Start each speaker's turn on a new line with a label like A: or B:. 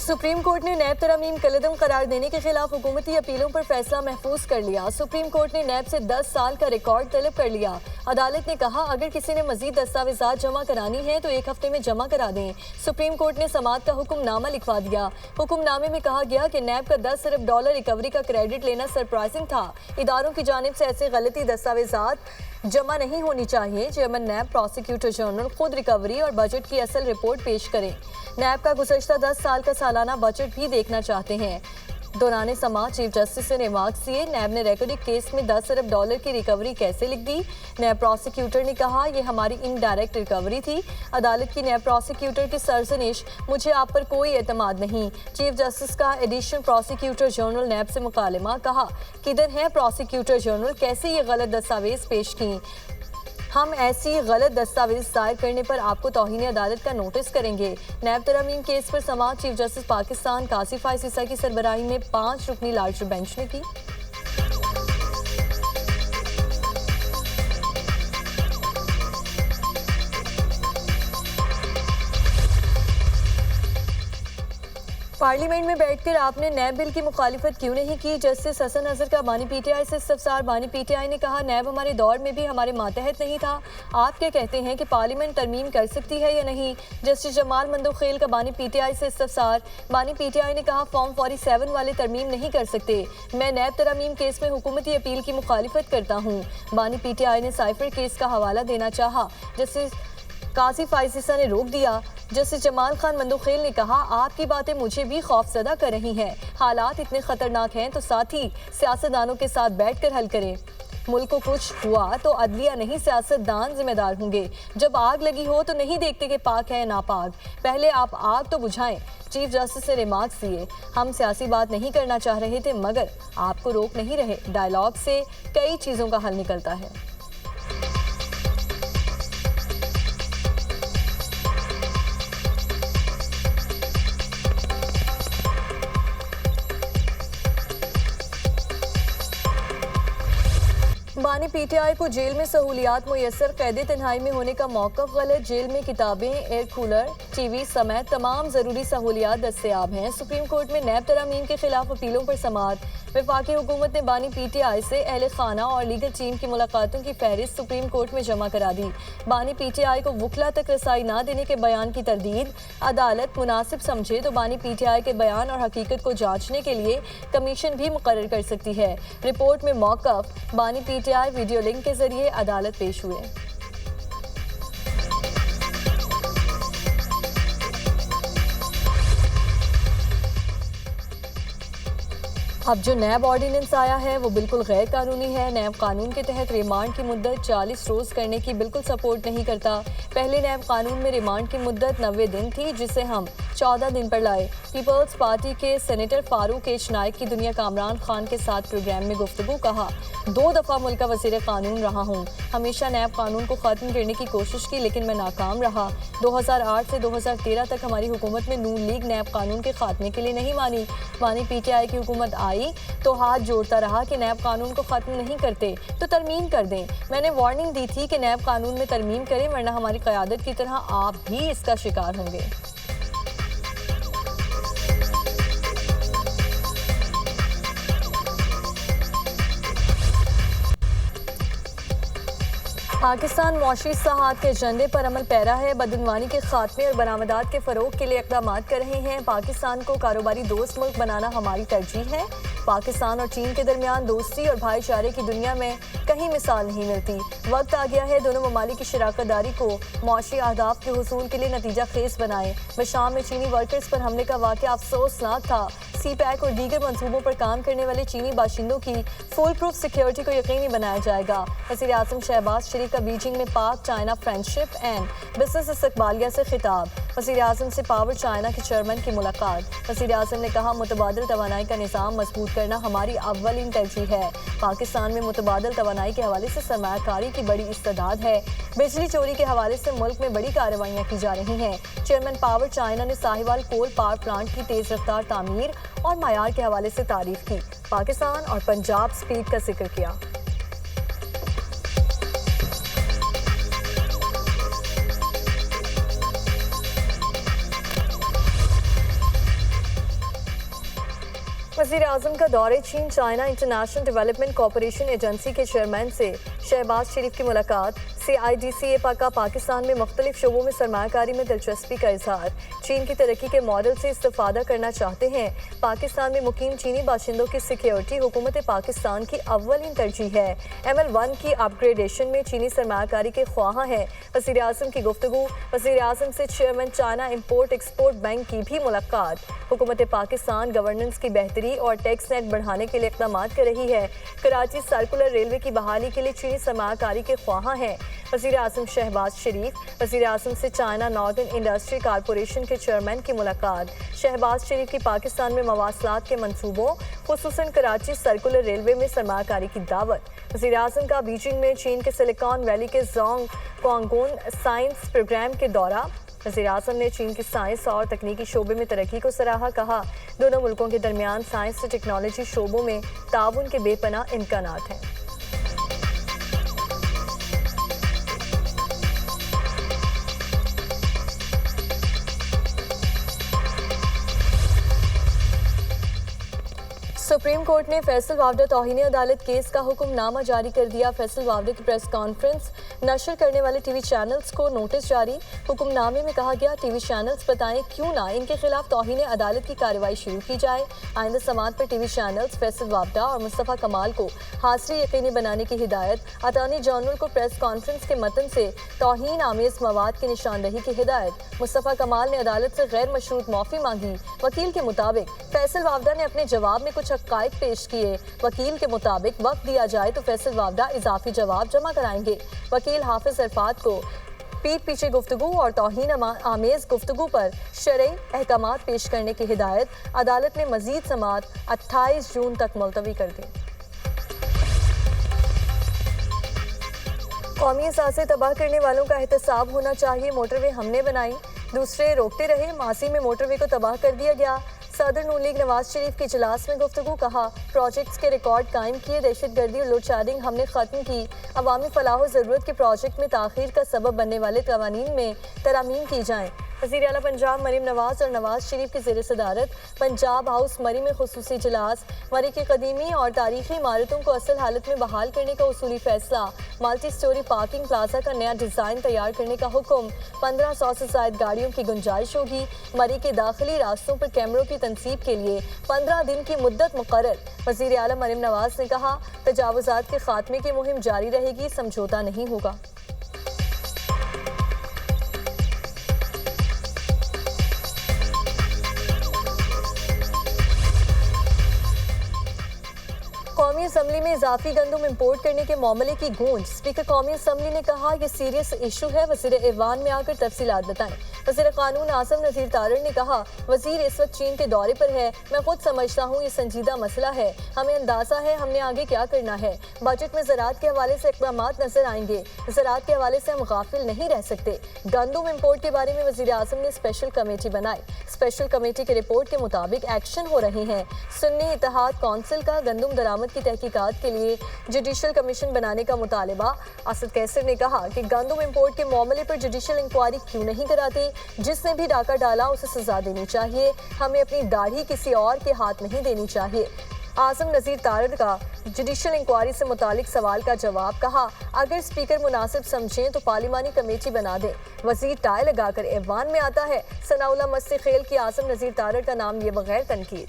A: Supreme court ने नैब तरमीम कलअदम करार देने के खिलाफ हुकूमती अपीलों पर फैसला महफूज कर लिया। सुप्रीम कोर्ट ने नैब से 10 साल का रिकॉर्ड तलब कर लिया। अदालत ने कहा अगर किसी ने मजीद दस्तावेजात जमा करानी है तो 1 हफ्ते में जमा करा दें। सुप्रीम कोर्ट ने समात का हुक्मनामा लिखवा दिया। हुक्मनामे में कहा गया कि नैब का 10 अरब डॉलर रिकवरी का क्रेडिट लेना सरप्राइजिंग था। इदारों की जानिब से ऐसे गलती दस्तावेजात जमा नहीं होनी चाहिए। चेयरमैन नैब प्रोसिक्यूटर जनरल खुद रिकवरी और बजट की असल रिपोर्ट पेश करें। नैब का गुज़श्ता 10 साल का सालाना बजट भी देखना चाहते हैं। दौरान समात चीफ जस्टिस ने रिमार्क्स दिए। नैब ने रेकॉर्डिंग केस में 10 अरब डॉलर की रिकवरी कैसे लिख दी। नैब प्रोसिक्यूटर ने कहा यह हमारी इनडायरेक्ट रिकवरी थी। अदालत की नैब प्रोसिक्यूटर की सरजनिश, मुझे आप पर कोई एतमाद नहीं। चीफ जस्टिस का एडिशनल प्रोसिक्यूटर जनरल नैब से मुकालमा, कहा किधर है प्रोसिक्यूटर जनरल, कैसे ये गलत दस्तावेज पेश की। हम ऐसी गलत दस्तावेज दायर करने पर आपको तौहीन अदालत का नोटिस करेंगे। नैब तरमीम केस पर समात चीफ जस्टिस पाकिस्तान कासिफ ईसा की सरबराही में 5 रुकनी लार्जर बेंच ने की। पार्लियामेंट में बैठकर आपने नैब बिल की मुखालिफत क्यों नहीं की। जस्टिस हसन अजहर का बानी पीटीआई से इस्तफसार। बानी पीटीआई ने कहा नैब हमारे दौर में भी हमारे मातहत नहीं था। आप क्या कहते हैं कि पार्लियामेंट तरमीम कर सकती है या नहीं। जस्टिस जमाल मंदोखेल का बानी पीटीआई से इस्तफसार। बानी पीटीआई ने कहा फॉर्म 47 वाले तरमीम नहीं कर सकते। मैं नैब तरमीम केस में हुकूमती अपील की मुखालिफत करता हूँ। बानी पीटीआई ने साइफर केस का हवाला देना चाहा, जस्टिस कासिफ ईसा ने रोक दिया। जस्टिस जमाल खान मंदोखेल ने कहा आपकी बातें मुझे भी खौफजदा कर रही हैं। हालात इतने खतरनाक हैं तो साथ ही सियासतदानों के साथ बैठकर हल करें। मुल्क को कुछ हुआ तो अदलिया नहीं सियासतदान जिम्मेदार होंगे। जब आग लगी हो तो नहीं देखते कि पाक है नापाक, पहले आप आग तो बुझाएं। चीफ जस्टिस ने रिमार्क्स दिए। हम सियासी बात नहीं करना चाह रहे थे मगर आपको रोक नहीं रहे। डायलॉग से कई चीज़ों का हल निकलता है। बानी पीटीआई को जेल में सहूलियात मुयसर, कैद तन्हाई में होने का मौक़िफ़ गलत। जेल में किताबें, एयर कूलर, टीवी समेत तमाम ज़रूरी सहूलियात दस्तयाब हैं। सुप्रीम कोर्ट में नैब तरमीम के खिलाफ अपीलों पर समात। वफाकी हुकूमत ने बानी पीटीआई से अहले खाना और लीगल टीम की मुलाकातों की फहरिस्त सुप्रीम कोर्ट में जमा करा दी। बानी पीटीआई को वकला तक रसाई न देने के बयान की तरदीद अदालत मुनासिब समझे तो बानी पीटीआई के बयान और हकीकत को जांचने के लिए कमीशन भी मुकर्रर कर सकती है। रिपोर्ट में मौक़िफ़ बानी पीटीआई वीडियो लिंक के जरिए अदालत पेश हुए। अब जो नैब ऑर्डिनेंस आया है वो बिल्कुल गैर कानूनी है। नैब कानून के तहत रिमांड की मुद्दत 40 रोज़ करने की बिल्कुल सपोर्ट नहीं करता। पहले नैब कानून में रिमांड की मुद्दत 90 दिन थी जिसे हम 14 दिन पर लाए। पीपल्स पार्टी के सेनेटर फारूक एच नाइक की दुनिया कामरान खान के साथ प्रोग्राम में गुफ्तगू, कहा 2 दफ़ा मुल्क का वज़ीर कानून रहा हूँ। हमेशा नैब कानून को ख़त्म करने की कोशिश की लेकिन मैं नाकाम रहा। 2008 से 2013 तक हमारी हुकूमत में नून लीग नैब कानून के खात्मे के लिए नहीं मानी। बानी पीटीआई की हुकूमत आई तो हाथ जोड़ता रहा कि नैब कानून को ख़त्म नहीं करते तो तरमीम कर दें। मैंने वार्निंग दी थी कि नैब कानून में तरमीम करें वरना हमारी क़यादत की तरह आप भी इसका शिकार होंगे। पाकिस्तान मौशी इस्लाहात के एजेंडे पर अमल पैरा है। बदअनवानी के खात्मे और बरामदात के फ़रोग के लिए इक़दाम कर रहे हैं। पाकिस्तान को कारोबारी दोस्त मुल्क बनाना हमारी तरजीह है। पाकिस्तान और चीन के दरमियान दोस्ती और भाईचारे की दुनिया में कहीं मिसाल नहीं मिलती। वक्त आ गया है दोनों ममालिक की शराकत दारी को मौशी अहदाफ के हुसूल के लिए नतीजा खेज बनाए। शाम में चीनी वर्कर्स पर हमले का वाक़या अफसोसनाक था। सी पैक और दीगर मनसूबों पर काम करने वाले चीनी बाशिंदों की फुल प्रूफ सिक्योरिटी को यकीनी बनाया जाएगा। वज़ीर आज़म शहबाज शरीफ का बीजिंग में पाक चाइना फ्रेंडशिप एंड बिजनेस इस्तकबालिया से खिताब। वज़ीर आज़म से पावर चाइना के चेयरमैन की मुलाकात। वज़ीर आज़म ने कहा मुतबादिल तवानाई का निज़ाम मजबूत करना हमारी अव्वलीन तरजीह है। पाकिस्तान में मुतबादिल तवानाई के हवाले से सरमायाकारी की बड़ी इस्तेदाद है। बिजली चोरी के हवाले से मुल्क में बड़ी कार्रवाइयाँ की जा रही हैं। चेयरमैन पावर चाइना ने साहिवाल कोल पावर प्लांट की तेज़ रफ्तार तामीर और मयार के हवाले से तारीफ की। पाकिस्तान और पंजाब स्पीड का जिक्र किया। वज़ीर आज़म का दौरे चीन China international development corporation agency के चेयरमैन से शहबाज शरीफ की मुलाकात। CIDCA का पाकिस्तान में मुख्तलिफ शोबों में सरमायाकारी में दिलचस्पी का इजहार। चीन की तरक्की के मॉडल से इस्तेफादा करना चाहते हैं। पाकिस्तान में मुकीम चीनी बाशिंदों की सिक्योरिटी हुकूमत पाकिस्तान की अव्वलीन तरजीह है। ML1 की अपग्रेडेशन में चीनी सरमायाकारी के ख्वाहां हैं। वज़ीर आज़म की गुफ्तगू। वज़ीर आज़म से chairman China import export bank की भी मुलाकात। हुकूमत पाकिस्तान गवर्नेंस की बेहतरी और टैक्स नेट बढ़ाने के लिए इक़दाम कर रही है। कराची सर्कुलर रेलवे की बहाली के लिए चीनी सरमायाकारी के ख्वाहां हैं। वज़ीर आज़म शहबाज शरीफ। वज़ीर आज़म से चाइना नॉर्दर्न इंडस्ट्री कॉरपोरेशन के चेयरमैन की मुलाकात। शहबाज शरीफ की पाकिस्तान में मवासलात के मनसूबों खुसूसन कराची सर्कुलर रेलवे में सरमायाकारी की दावत। वज़ीर आज़म का बीजिंग में चीन के सिलिकॉन वैली के जोंग क्वांगोन साइंस प्रोग्राम के दौरा। वज़ीर आज़म ने चीन की साइंस और तकनीकी शोबे में तरक्की को सराहा। कहा दोनों मुल्कों के दरमियान साइंस और टेक्नोलॉजी शोबों में ताउन के बेपनाह इम्कानात हैं। सुप्रीम कोर्ट ने फैसल वावडा तौहीन अदालत केस का हुक्मनामा जारी कर दिया। फैसल वावडा की प्रेस कॉन्फ्रेंस नशर करने वाले टीवी चैनल्स को नोटिस जारी। हुक्मनामे में कहा गया टीवी चैनल्स बताएं क्यों ना इनके खिलाफ तौहीन अदालत की कार्रवाई शुरू की जाए। आइंदा समात पर टीवी चैनल्स फैसल वावडा और मुस्तफ़ा कमाल को हाजिरी यकीनी बनाने की हिदायत। अटॉर्नी जनरल को प्रेस कॉन्फ्रेंस के मतन से तौहीन आमेज मवाद की निशानदही की हिदायत। मुस्तफ़ा कमाल ने अदालत से गैर मशरूत माफ़ी मांगी। वकील के मुताबिक फैसल वावडा ने अपने जवाब में कुछ हक़ाइक़ पेश किए। वकील के मुताबिक वक्त दिया जाए तो फैसल वावडा इजाफी जवाब जमा कराएंगे। वकील हाफिज अरफात को पीठ पीछे गुफ्तगू और तौहीन आमेज गुफ्तगू पर शरई अहकामात पेश करने की हिदायत। अदालत ने मजीद समात 28 जून तक मुलतवी कर दी। कौमी असासे तबाह करने वालों का एहतसाब होना चाहिए। मोटरवे हमने बनाई, दूसरे रोकते रहे। मासी में मोटरवे को तबाह कर दिया गया। सदर नून लीग नवाज शरीफ के इजलास में गुफ्तगू। कहा प्रोजेक्ट्स के रिकॉर्ड कायम किए। दहशतगर्दी और लोड शेडिंग हमने ख़त्म की। अवामी फलाह ज़रूरत के प्रोजेक्ट में ताख़ीर का सबब बनने वाले कवानीन में तरामीम की जाएँ। वज़ीर आला पंजाब मरीम नवाज और नवाज शरीफ की ज़ेर सदारत पंजाब हाउस मरी में खुसूसी इजलास। मरी की कदीमी और तारीखी इमारतों को असल हालत में बहाल करने का उसूली फैसला। मल्टी स्टोरी पार्किंग प्लाजा का नया डिज़ाइन तैयार करने का हुक्म। 1500 से ज़ायद गाड़ियों की गुंजाइश होगी। मरी के दाखिली रास्तों पर कैमरों की तनसीब के लिए 15 दिन की मुद्दत मुकर्रर। वज़ीर आला मरीम नवाज ने कहा तजावुज़ात के खात्मे की मुहिम जारी रहेगी, समझौता नहीं होगा। कौमी असम्बली में इजाफी गंदम इम्पोर्ट करने के मामले की गूंज। स्पीकर कौमी असम्बली ने कहा यह सीरियस इशू है। वज़ीर ऐवान में आकर तफसीलात बताएं। वज़ीर कानून आसिम नज़ीर तारड़ ने कहा वज़ीर इस वक्त चीन के दौरे पर है। मैं खुद समझता हूँ ये संजीदा मसला है। हमें अंदाज़ा है हमने आगे क्या करना है। बजट में ज़राअत के हवाले से इक़दाम नजर आएंगे। ज़राअत के हवाले से हम गाफिल नहीं रह सकते। गंदम इम्पोर्ट के बारे में वज़ीर आज़म ने स्पेशल कमेटी बनाई। स्पेशल कमेटी की रिपोर्ट के मुताबिक एक्शन हो रहे हैं। सुन्नी इत्तेहाद कौंसिल का गंदम दरामद की तहकीकात के लिए जुडिशल कमीशन बनाने का मुतालबा। असद कैसर ने कहा कि गंदम इम्पोर्ट के मामले पर जुडिशल इंक्वायरी क्यों नहीं कराते। जिसने भी डाका डाला उसे सजा देनी चाहिए। हमें अपनी दाढ़ी किसी और के हाथ नहीं देनी चाहिए। आज़म नज़ीर तारड़ का जुडिशल इंक्वायरी से मुतालिक सवाल का जवाब। कहा अगर स्पीकर मुनासिब समझें तो पार्लिमानी कमेटी बना दें। वज़ीर टाई लगाकर ऐवान में आता है। सनाउल्लाह मस्ती खेल की आज़म नज़ीर तारड़ का नाम लिए बगैर तनकीद।